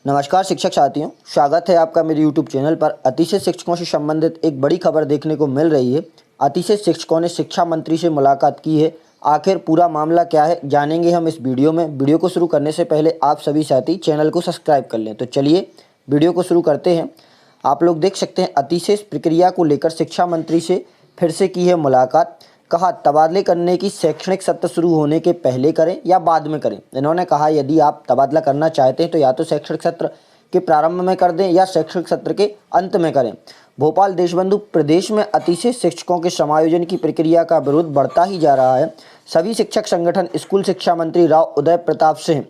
नमस्कार शिक्षक साथियों, स्वागत है आपका मेरे YouTube चैनल पर। अतिशय शिक्षकों से संबंधित एक बड़ी खबर देखने को मिल रही है। अतिशय शिक्षकों ने शिक्षा मंत्री से मुलाकात की है। आखिर पूरा मामला क्या है, जानेंगे हम इस वीडियो में। वीडियो को शुरू करने से पहले आप सभी साथी चैनल को सब्सक्राइब कर लें। तो चलिए वीडियो को शुरू करते हैं। आप लोग देख सकते हैं, अतिशय प्रक्रिया को लेकर शिक्षा मंत्री से फिर से की है मुलाकात। कहा तबादले करने की शैक्षणिक सत्र शुरू होने के पहले करें या बाद में करें। इन्होंने कहा यदि आप तबादला करना चाहते हैं तो या तो शैक्षणिक सत्र के प्रारंभ में कर दें या शैक्षणिक सत्र के अंत में करें। भोपाल देशबंधु, प्रदेश में अतिशय शिक्षकों के समायोजन की प्रक्रिया का विरोध बढ़ता ही जा रहा है। सभी शिक्षक संगठन स्कूल शिक्षा मंत्री राव उदय प्रताप सिंह,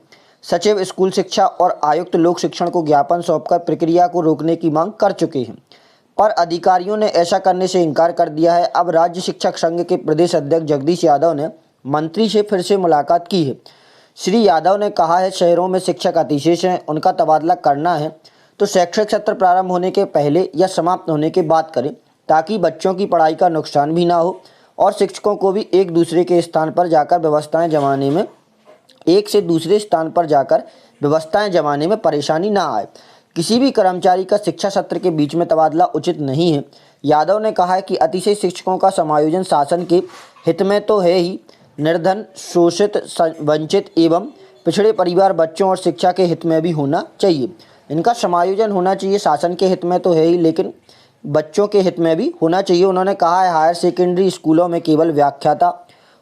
सचिव स्कूल शिक्षा और आयुक्त लोक शिक्षण को ज्ञापन सौंपकर प्रक्रिया को रोकने की मांग कर चुके हैं, पर अधिकारियों ने ऐसा करने से इनकार कर दिया है। अब राज्य शिक्षक संघ के प्रदेश अध्यक्ष जगदीश यादव ने मंत्री से फिर से मुलाकात की है। श्री यादव ने कहा है, शहरों में शिक्षक अतिशेष हैं, उनका तबादला करना है तो शैक्षणिक सत्र प्रारंभ होने के पहले या समाप्त होने के बाद करें, ताकि बच्चों की पढ़ाई का नुकसान भी ना हो और शिक्षकों को भी एक दूसरे के स्थान पर जाकर व्यवस्थाएं जमाने में परेशानी ना आए। किसी भी कर्मचारी का शिक्षा सत्र के बीच में तबादला उचित नहीं है। यादव ने कहा है कि अतिशय शिक्षकों का समायोजन शासन के हित में तो है ही, निर्धन, शोषित, वंचित एवं पिछड़े परिवार बच्चों और शिक्षा के हित में भी होना चाहिए। इनका समायोजन होना चाहिए, शासन के हित में तो है ही लेकिन बच्चों के हित में भी होना चाहिए। उन्होंने कहा है, हायर सेकेंडरी स्कूलों में केवल व्याख्याता,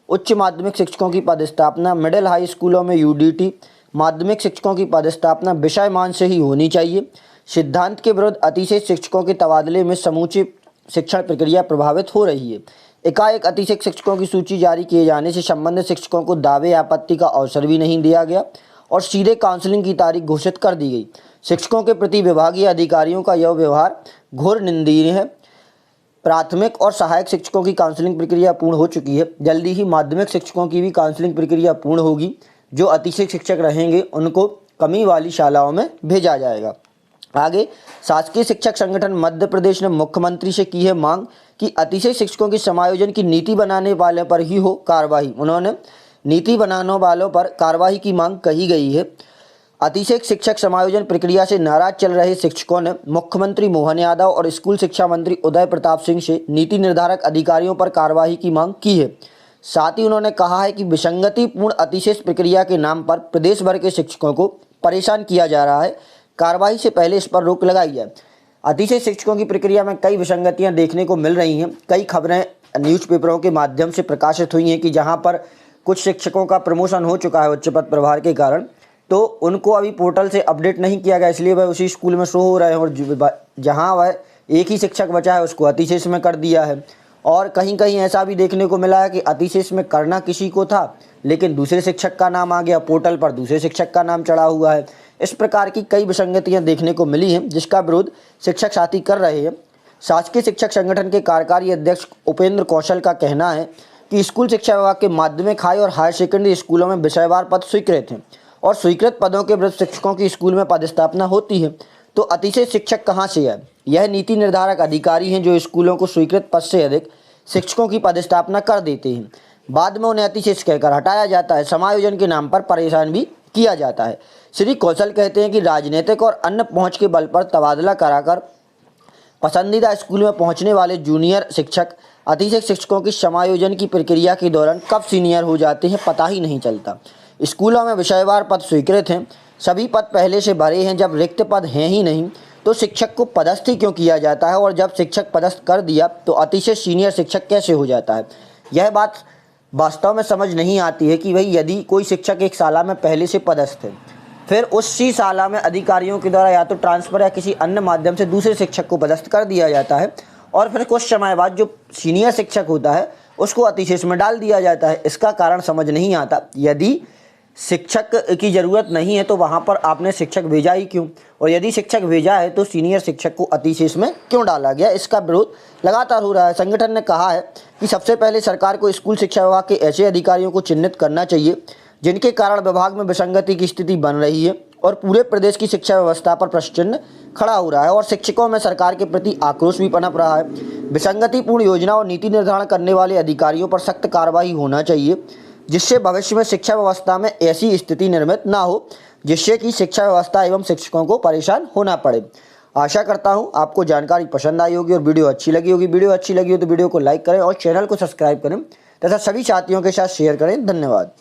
उच्च माध्यमिक शिक्षकों की पदस्थापना, मिडिल हाई स्कूलों में यूडीटी, माध्यमिक शिक्षकों की पदस्थापना विषय मान से ही होनी चाहिए। सिद्धांत के विरुद्ध अतिशय शिक्षकों के तबादले में समूची शिक्षण प्रक्रिया प्रभावित हो रही है। एकाएक अतिशय शिक्षकों की सूची जारी किए जाने से संबंधित शिक्षकों को दावे आपत्ति का अवसर भी नहीं दिया गया और सीधे काउंसलिंग की तारीख घोषित कर दी गई। शिक्षकों के प्रति विभागीय अधिकारियों का यह व्यवहार घोर निंदनीय है। प्राथमिक और सहायक शिक्षकों की काउंसलिंग प्रक्रिया पूर्ण हो चुकी है। जल्दी ही माध्यमिक शिक्षकों की भी काउंसलिंग प्रक्रिया पूर्ण होगी। जो अतिशय शिक्षक रहेंगे उनको कमी वाली शालाओं में भेजा जाएगा। आगे, शासकीय शिक्षक संगठन मध्य प्रदेश ने मुख्यमंत्री से की है मांग कि अतिशय शिक्षकों की समायोजन की नीति बनाने वाले पर ही हो कार्रवाई। उन्होंने नीति बनाने वालों पर कार्रवाई की मांग कही गई है। अतिशय शिक्षक समायोजन प्रक्रिया से नाराज चल रहे शिक्षकों ने मुख्यमंत्री मोहन यादव और स्कूल शिक्षा मंत्री उदय प्रताप सिंह से नीति निर्धारक अधिकारियों पर कार्रवाई की मांग की है। साथ ही उन्होंने कहा है कि विसंगतिपूर्ण अतिशय प्रक्रिया के नाम पर प्रदेश भर के शिक्षकों को परेशान किया जा रहा है। कार्रवाई से पहले इस पर रोक लगाई जाए। अतिशय शिक्षकों की प्रक्रिया में कई विसंगतियां देखने को मिल रही हैं। कई खबरें न्यूज़पेपरों के माध्यम से प्रकाशित हुई हैं कि जहां पर कुछ शिक्षकों का प्रमोशन हो चुका है उच्च पद प्रभार के कारण, तो उनको अभी पोर्टल से अपडेट नहीं किया गया, इसलिए वह उसी स्कूल में शो हो रहे हैं और जहाँ वह एक ही शिक्षक बचा है उसको अतिशेष में कर दिया है। और कहीं कहीं ऐसा भी देखने को मिला है कि अतिशेष में करना किसी को था लेकिन दूसरे शिक्षक का नाम आ गया, पोर्टल पर दूसरे शिक्षक का नाम चढ़ा हुआ है। इस प्रकार की कई विसंगतियां देखने को मिली हैं, जिसका विरोध शिक्षक साथी कर रहे हैं। शासकीय शिक्षक संगठन के कार्यकारी अध्यक्ष उपेंद्र कौशल का कहना है कि स्कूल शिक्षा विभाग के माध्यमिक, हाई और हायर सेकेंडरी स्कूलों में विषयवार पद स्वीकृत हैं और स्वीकृत पदों के विरुद्ध शिक्षकों की स्कूल में पदस्थापना होती है, तो अतिशय शिक्षक कहाँ से है? यह नीति निर्धारक अधिकारी हैं जो स्कूलों को स्वीकृत पद से अधिक शिक्षकों की पदस्थापना कर देते हैं। बाद में उन्हें अतिशेष कहकर हटाया जाता है। समायोजन के नाम पर परेशान भी किया जाता है। श्री कौशल कहते हैं कि राजनीतिक और अन्य पहुंच के बल पर तबादला कराकर पसंदीदा स्कूल में पहुंचने वाले जूनियर शिक्षक अतिशय शिक्षकों की समायोजन की प्रक्रिया के दौरान कब सीनियर हो जाते हैं पता ही नहीं चलता। स्कूलों में विषयवार पद स्वीकृत हैं, सभी पद पहले से भरे हैं। जब रिक्त पद हैं ही नहीं तो शिक्षक को पदस्थ ही क्यों किया जाता है, और जब शिक्षक पदस्थ कर दिया तो अतिशय सीनियर शिक्षक कैसे हो जाता है? यह बात वास्तव में समझ नहीं आती है कि भाई यदि कोई शिक्षक एक शाला में पहले से पदस्थ है, फिर उसी शाला में अधिकारियों के द्वारा या तो ट्रांसफ़र या किसी अन्य माध्यम से दूसरे शिक्षक को पदस्थ कर दिया जाता है और फिर कुछ समय बाद जो सीनियर शिक्षक होता है उसको अतिशेष में डाल दिया जाता है। इसका कारण समझ नहीं आता। यदि शिक्षक की ज़रूरत नहीं है तो वहाँ पर आपने शिक्षक भेजा ही क्यों, और यदि शिक्षक भेजा है तो सीनियर शिक्षक को अतिशेष में क्यों डाला गया? इसका विरोध लगातार हो रहा है। संगठन ने कहा है कि सबसे पहले सरकार को स्कूल शिक्षा विभाग के ऐसे अधिकारियों को चिन्हित करना चाहिए जिनके कारण विभाग में विसंगति की स्थिति बन रही है और पूरे प्रदेश की शिक्षा व्यवस्था पर प्रश्न चिन्ह खड़ा हो रहा है और शिक्षकों में सरकार के प्रति आक्रोश भी पनप रहा है। विसंगतिपूर्ण योजना और नीति निर्धारण करने वाले अधिकारियों पर सख्त कार्रवाई होना चाहिए, जिससे भविष्य में शिक्षा व्यवस्था में ऐसी स्थिति निर्मित ना हो जिससे कि शिक्षा व्यवस्था एवं शिक्षकों को परेशान होना पड़े। आशा करता हूं आपको जानकारी पसंद आई होगी और वीडियो अच्छी लगी होगी। वीडियो अच्छी लगी हो तो वीडियो को लाइक करें और चैनल को सब्सक्राइब करें तथा सभी साथियों के साथ शेयर करें। धन्यवाद।